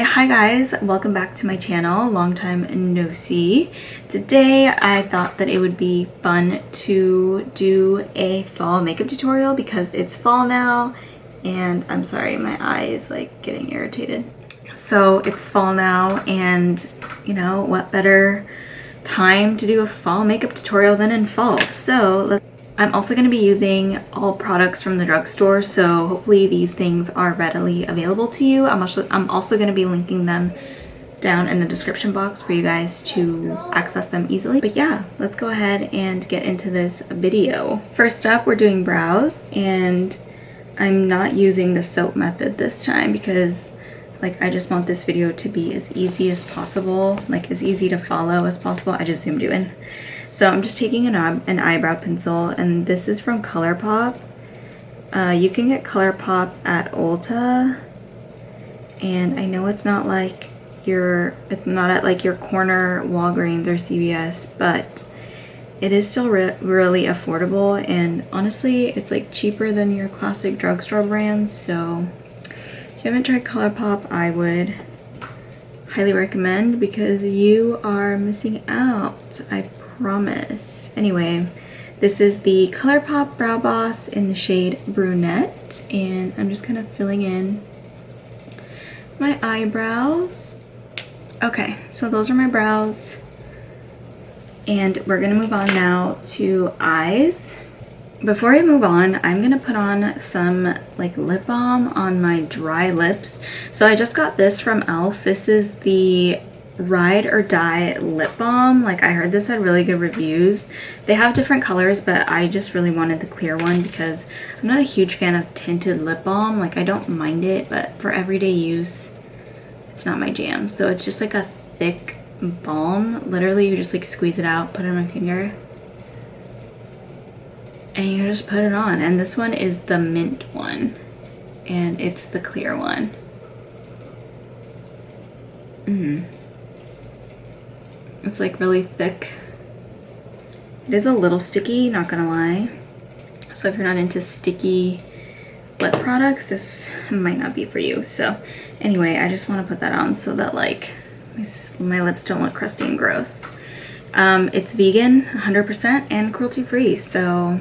Hi guys, welcome back to my channel. Long time no see. Today I thought that it would be fun to do a fall makeup tutorial because it's fall now and I'm sorry, my eye is like getting irritated. So it's fall now and you know what better time to do a fall makeup tutorial than in fall. So I'm also going to be using all products from the drugstore, so hopefully these things are readily available to you. I'm also going to be linking them down in the description box for you guys to access them easily. But yeah, let's go ahead and get into this video. First up, we're doing brows, and I'm not using the soap method this time because like I just want this video to be as easy as possible, like as easy to follow as possible. I just zoomed you in. So I'm just taking an eyebrow pencil, and this is from Colourpop. You can get Colourpop at Ulta, and I know it's not like not at like your corner Walgreens or CVS, but it is still really affordable, and honestly it's like cheaper than your classic drugstore brands. So if you haven't tried Colourpop, I would highly recommend because you are missing out, I promise. Anyway, this is the Colourpop Brow Boss in the shade Brunette, and I'm just kind of filling in my eyebrows. Okay, so those are my brows, and we're gonna move on now to eyes. Before I move on, I'm gonna put on some like lip balm on my dry lips. So I just got this from e.l.f. This is the Ride or Die lip balm. Like I heard this had really good reviews. They have different colors, but I just really wanted the clear one because I'm not a huge fan of tinted lip balm. Like I don't mind it, but for everyday use it's not my jam. So it's just like a thick balm. Literally you just like squeeze it out, put it on my finger, and you just put it on. And this one is the mint one, and it's the clear one. It's like really thick. It is a little sticky, not gonna lie. So if you're not into sticky lip products, this might not be for you. So anyway, I just want to put that on so that like my lips don't look crusty and gross. It's vegan, 100%, and cruelty free. So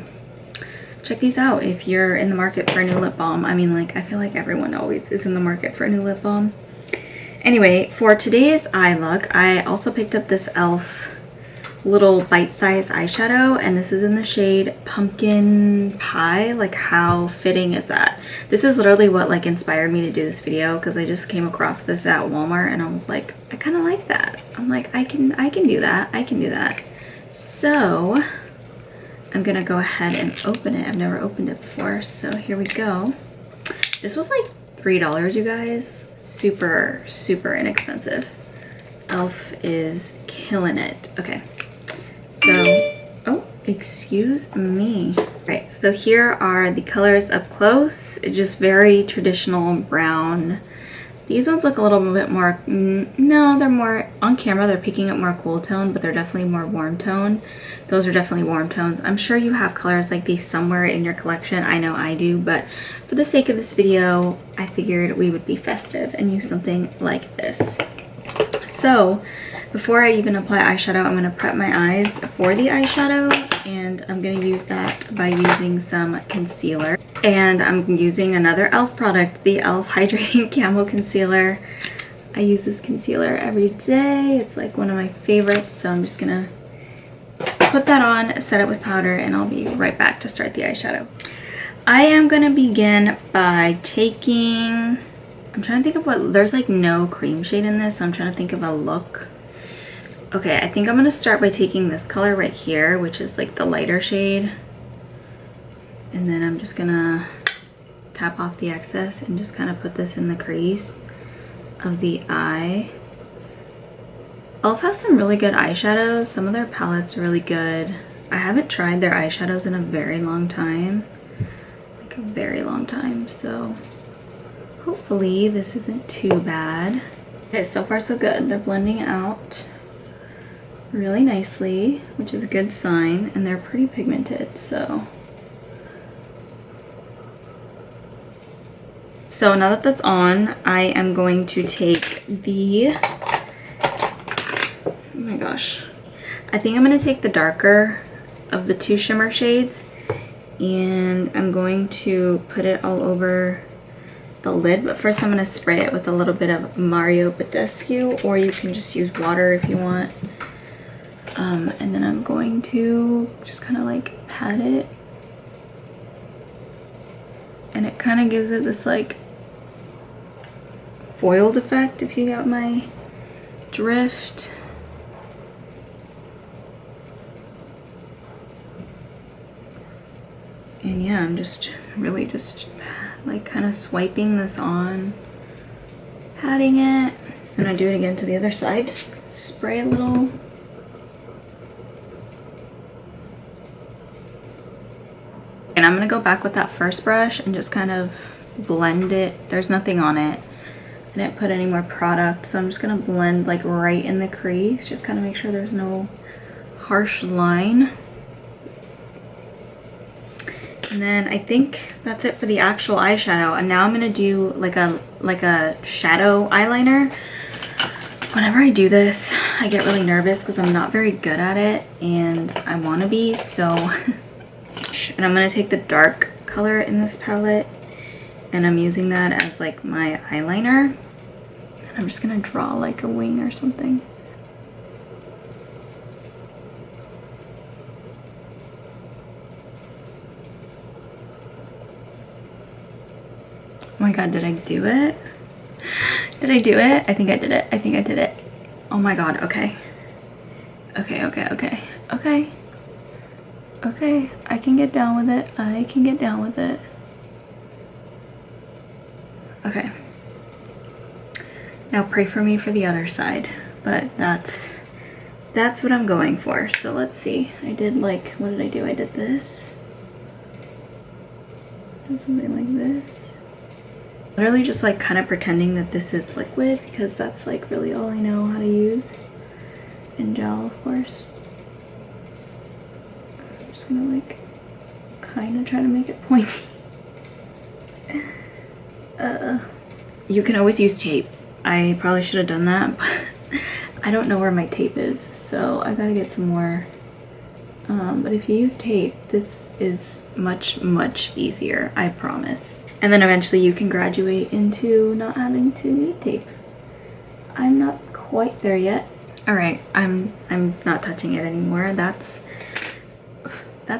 check these out if you're in the market for a new lip balm. I mean, like I feel like everyone always is in the market for a new lip balm. Anyway, for today's eye look, I also picked up this e.l.f. little bite-sized eyeshadow, and this is in the shade Pumpkin Pie. Like how fitting is that? This is literally what like inspired me to do this video because I just came across this at Walmart and I was like, I kind of like that. I'm like, I can do that. I can do that. So I'm gonna go ahead and open it. I've never opened it before, so here we go. This was like $3, you guys. Super inexpensive. e.l.f. is killing it. Okay, so oh, excuse me. Right, so here are the colors up close. Just very traditional brown. These ones look a little bit more, no, they're more, on camera they're picking up more cool tone, but they're definitely more warm tone. Those are definitely warm tones. I'm sure you have colors like these somewhere in your collection. I know I do, but for the sake of this video, I figured we would be festive and use something like this. So before I even apply eyeshadow, I'm gonna prep my eyes for the eyeshadow, and I'm gonna use that by using some concealer. And I'm using another e.l.f. product, the e.l.f. Hydrating Camo Concealer. I use this concealer every day. It's like one of my favorites, so I'm just gonna put that on, set it with powder, and I'll be right back to start the eyeshadow. I am gonna begin by taking, I'm trying to think of what, there's like no cream shade in this, so I'm trying to think of a look. Okay, I think I'm gonna start by taking this color right here, which is like the lighter shade. And then I'm just gonna tap off the excess and just kind of put this in the crease of the eye. e.l.f. has some really good eyeshadows. Some of their palettes are really good. I haven't tried their eyeshadows in a very long time. Like a very long time, so hopefully this isn't too bad. Okay, so far so good. They're blending out really nicely, which is a good sign, and they're pretty pigmented, so So now that that's on, I am going to take the, oh my gosh, I think I'm going to take the darker of the two shimmer shades, and I'm going to put it all over the lid, but first I'm going to spray it with a little bit of Mario Badescu, or you can just use water if you want. And then I'm going to just kind of like pat it, and it kind of gives it this like foiled effect, if you got my drift. And yeah, I'm just really just like kind of swiping this on, patting it, and I do it again to the other side. Spray a little. And I'm gonna go back with that first brush and just kind of blend it. There's nothing on it. I didn't put any more product, so I'm just gonna blend like right in the crease, just kind of make sure there's no harsh line. And then I think that's it for the actual eyeshadow. And now I'm gonna do like a shadow eyeliner. Whenever I do this, I get really nervous because I'm not very good at it, and I want to be, so. And I'm gonna take the dark color in this palette, and I'm using that as like my eyeliner. I'm just gonna draw like a wing or something. Oh my god, did I do it? Did I do it? I think I did it. I think I did it. Oh my god, okay. Okay, okay, okay. Okay. Okay, I can get down with it. I can get down with it. Okay. Now pray for me for the other side. But that's what I'm going for. So let's see. I did like, what did I do? I did this. Did something like this. Literally just like kind of pretending that this is liquid, because that's like really all I know how to use. And gel, of course. I'm just gonna like kind of try to make it pointy. You can always use tape. I probably should have done that, but I don't know where my tape is, so I gotta get some more. But if you use tape, this is much, much easier, I promise. And then eventually you can graduate into not having to need tape. I'm not quite there yet. All right, I'm not touching it anymore. That's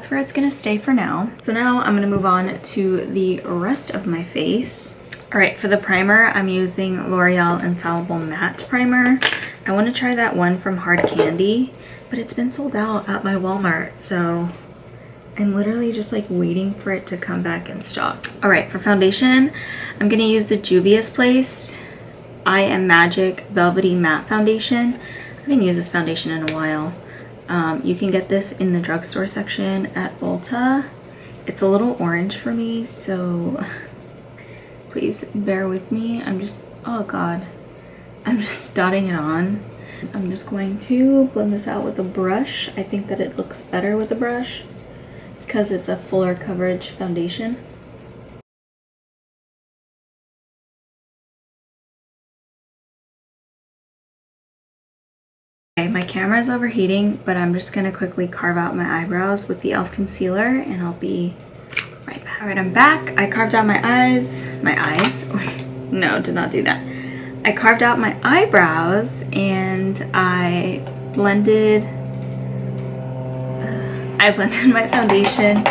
where it's gonna stay for now. So now I'm gonna move on to the rest of my face. All right, for the primer, I'm using L'Oreal Infallible Matte Primer. I wanna try that one from Hard Candy, but it's been sold out at my Walmart, so I'm literally just like waiting for it to come back in stock. All right, for foundation, I'm gonna use the Juvia's Place I Am Magic Velvety Matte Foundation. I haven't used this foundation in a while. You can get this in the drugstore section at Ulta. It's a little orange for me, so please bear with me. I'm just, oh god, I'm just dotting it on. I'm just going to blend this out with a brush. I think that it looks better with a brush because it's a fuller coverage foundation. Okay, my camera is overheating, but I'm just gonna quickly carve out my eyebrows with the e.l.f. concealer, and I'll be right back. All right, I'm back. I carved out my eyes. No, did not do that. I carved out my eyebrows, and I blended my foundation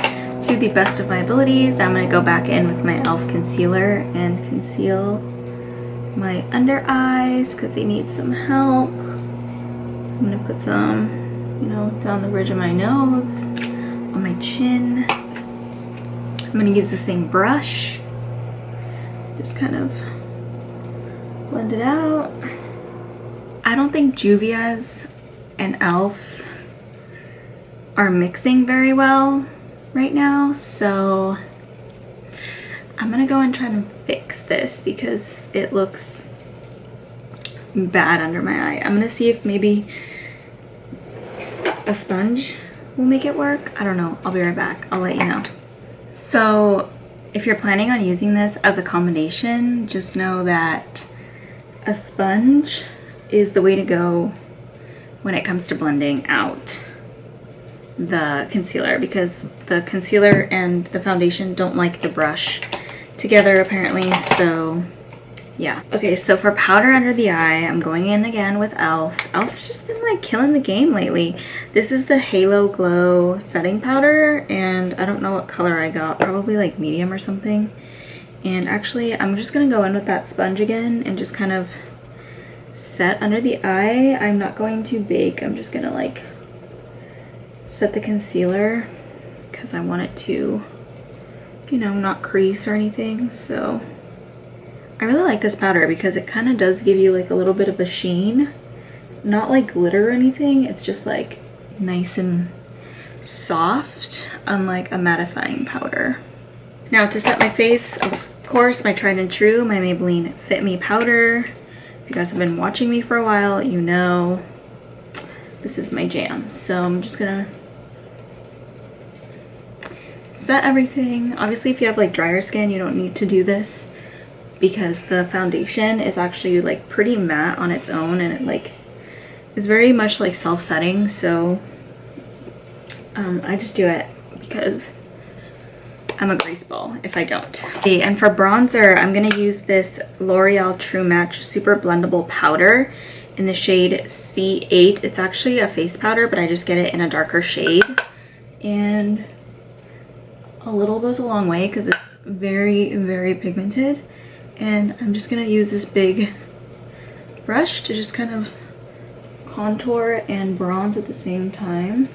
to the best of my abilities. Now I'm going to go back in with my e.l.f. concealer and conceal my under eyes because they need some help. I'm going to put some, you know, down the bridge of my nose, on my chin. I'm going to use the same brush. Just kind of blend it out. I don't think Juvia's and e.l.f. are mixing very well right now, so I'm gonna go and try to fix this because it looks bad under my eye. I'm gonna see if maybe a sponge will make it work. I don't know. I'll be right back. I'll let you know. So if you're planning on using this as a combination, just know that a sponge is the way to go when it comes to blending out the concealer, because the concealer and the foundation don't like to brush together apparently. So yeah. Okay, so for powder under the eye, I'm going in again with e.l.f. e.l.f.'s just been like killing the game lately. This is the Halo Glow setting powder, and I don't know what color I got, probably like medium or something. And actually I'm just gonna go in with that sponge again and just kind of set under the eye. I'm not going to bake, I'm just gonna like set the concealer because I want it to, you know, not crease or anything. So I really like this powder because it kind of does give you like a little bit of a sheen, not like glitter or anything. It's just like nice and soft, unlike a mattifying powder. Now to set my face, of course, my tried and true, my Maybelline Fit Me Powder. If you guys have been watching me for a while, you know this is my jam. So I'm just gonna set everything. Obviously, if you have like drier skin, you don't need to do this because the foundation is actually like pretty matte on its own, and it like is very much like self-setting. So I just do it because I'm a greaseball if I don't. Okay, and for bronzer, I'm gonna use this L'Oreal True Match Super Blendable Powder in the shade C8. It's actually a face powder, but I just get it in a darker shade. And a little goes a long way because it's very, very pigmented. And I'm just gonna use this big brush to just kind of contour and bronze at the same time.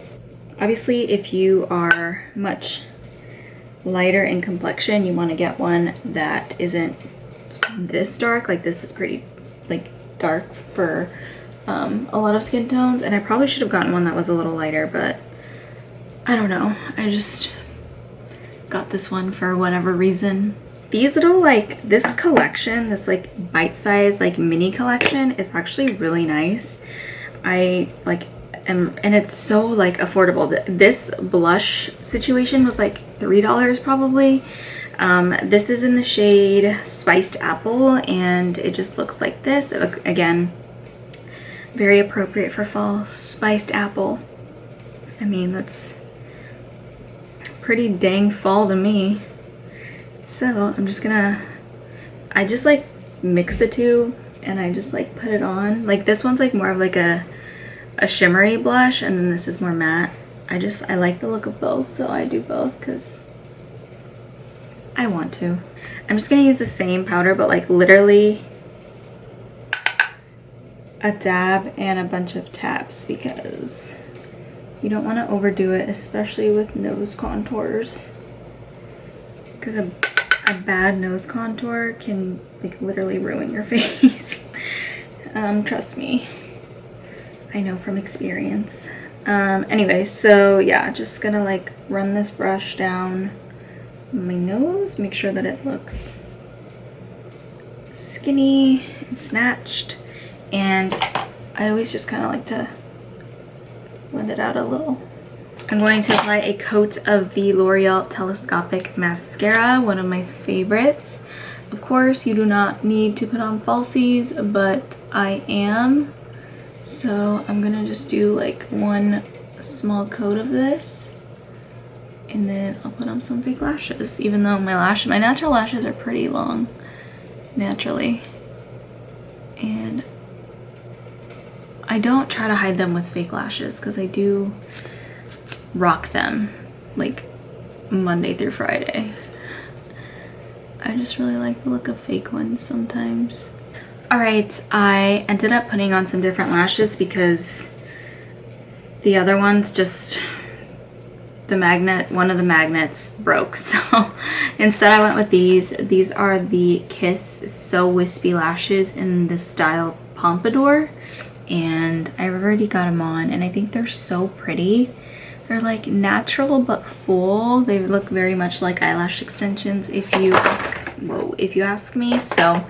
Obviously, if you are much lighter in complexion, you want to get one that isn't this dark. Like this is pretty like dark for a lot of skin tones, and I probably should have gotten one that was a little lighter, but I don't know, I just got this one for whatever reason. These little like this collection, this like bite-sized like mini collection is actually really nice. I like and it's so like affordable. This blush situation was like $3 probably. This is in the shade Spiced Apple, and it just looks like this. Again, very appropriate for fall. Spiced Apple. I mean, that's pretty dang fall to me. So I'm just gonna, I just like mix the two and I just like put it on. Like this one's like more of like a shimmery blush, and then this is more matte. I like the look of both, so I do both because I want to. I'm just gonna use the same powder, but like literally a dab and a bunch of taps, because you don't want to overdo it, especially with nose contours, because a bad nose contour can like literally ruin your face. Trust me, I know from experience. Anyway, so yeah, just gonna like run this brush down my nose, make sure that it looks skinny and snatched, and I always just kind of like to blend it out a little. I'm going to apply a coat of the L'Oreal Telescopic Mascara, one of my favorites. Of course, you do not need to put on falsies, but I am. So I'm gonna just do like one small coat of this, and then I'll put on some fake lashes, even though my natural lashes are pretty long naturally, and I don't try to hide them with fake lashes because I do rock them like Monday through Friday. I just really like the look of fake ones sometimes. Alright, I ended up putting on some different lashes because the other ones just, one of the magnets broke. So instead I went with these. These are the Kiss So Wispy lashes in the style Pompadour. And I already got them on, and I think they're so pretty. They're like natural but full. They look very much like eyelash extensions if you ask me. So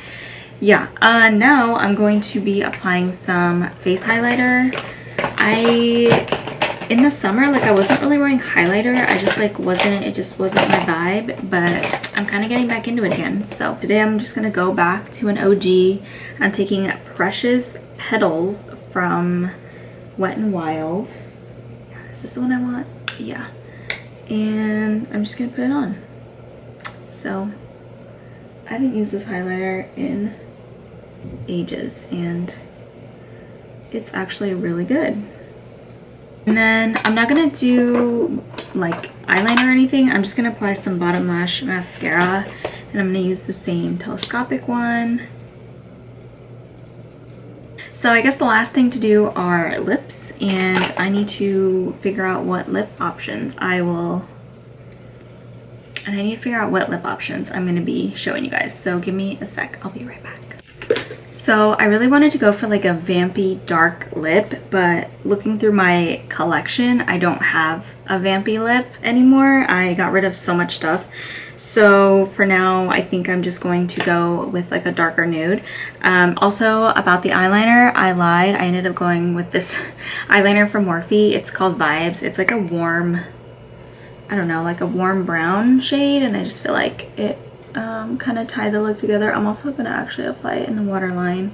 yeah, now I'm going to be applying some face highlighter. I in the summer, like I wasn't really wearing highlighter. I just like it just wasn't my vibe, but I'm kind of getting back into it again. So today I'm just gonna go back to an OG. I'm taking Precious Petals from Wet n Wild. Is this the one I want? Yeah. And I'm just gonna put it on. So I haven't used this highlighter in ages and it's actually really good. And then I'm not gonna do like eyeliner or anything. I'm just gonna apply some bottom lash mascara and I'm gonna use the same telescopic one. So I guess the last thing to do are lips, and I need to figure out what lip options I'm gonna be showing you guys. So give me a sec, I'll be right back. So I really wanted to go for like a vampy dark lip, but looking through my collection, I don't have a vampy lip anymore. I got rid of so much stuff. So for now, I think I'm just going to go with like a darker nude. Also about the eyeliner, I lied. I ended up going with this eyeliner from Morphe. It's called Vibes. It's like a warm, I don't know, like a warm brown shade, and I just feel like it kind of tie the look together. I'm also gonna actually apply it in the waterline.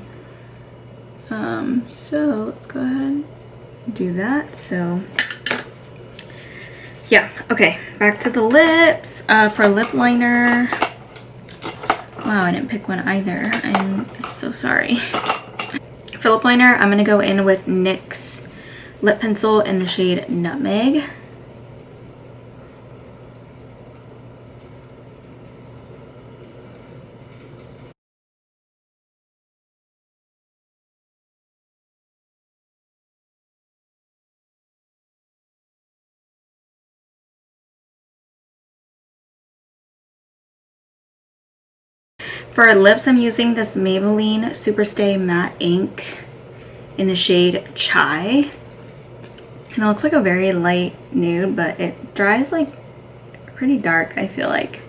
So let's go ahead and do that. So yeah, okay, back to the lips. For lip liner, wow, I didn't pick one either. I'm so sorry. For lip liner, I'm gonna go in with NYX lip pencil in the shade Nutmeg. For lips, I'm using this Maybelline Superstay Matte Ink in the shade Chai. And it looks like a very light nude, but it dries like pretty dark, I feel like.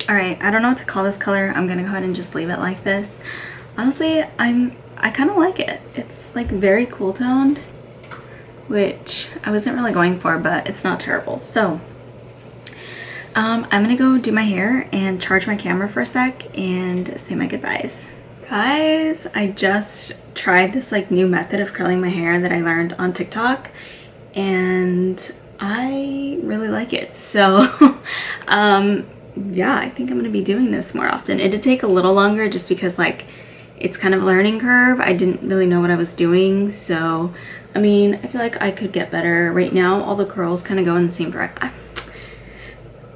Alright, I don't know what to call this color. I'm gonna go ahead and just leave it like this. Honestly, I kind of like it. It's like very cool toned, which I wasn't really going for, but it's not terrible. So I'm gonna go do my hair and charge my camera for a sec and say my goodbyes. Guys, I just tried this like new method of curling my hair that I learned on TikTok, and I really like it. So yeah, I think I'm gonna be doing this more often. It did take a little longer just because like it's kind of a learning curve. I didn't really know what I was doing, so I mean, I feel like I could get better. Right now, all the curls kind of go in the same direction.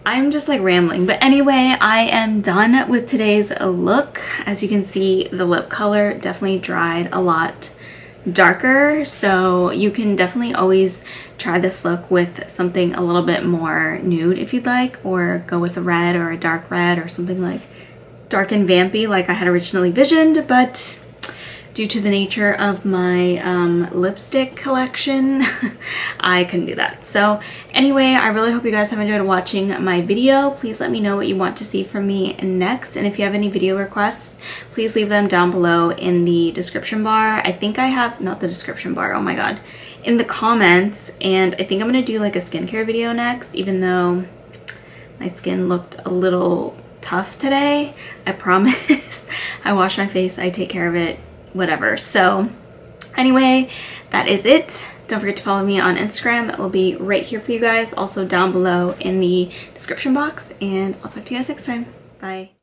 I'm just like rambling. But anyway, I am done with today's look. As you can see, the lip color definitely dried a lot darker. So you can definitely always try this look with something a little bit more nude if you'd like, or go with a red or a dark red or something like dark and vampy like I had originally visioned. But due to the nature of my lipstick collection, I couldn't do that. So anyway, I really hope you guys have enjoyed watching my video. Please let me know what you want to see from me next. And if you have any video requests, please leave them down below in the description bar. I think I have, not the description bar, oh my god, in the comments. And I think I'm gonna do like a skincare video next, even though my skin looked a little tough today. I promise. I wash my face, I take care of it, whatever. So anyway, that is it. Don't forget to follow me on Instagram. That will be right here for you guys, also down below in the description box, and I'll talk to you guys next time. Bye.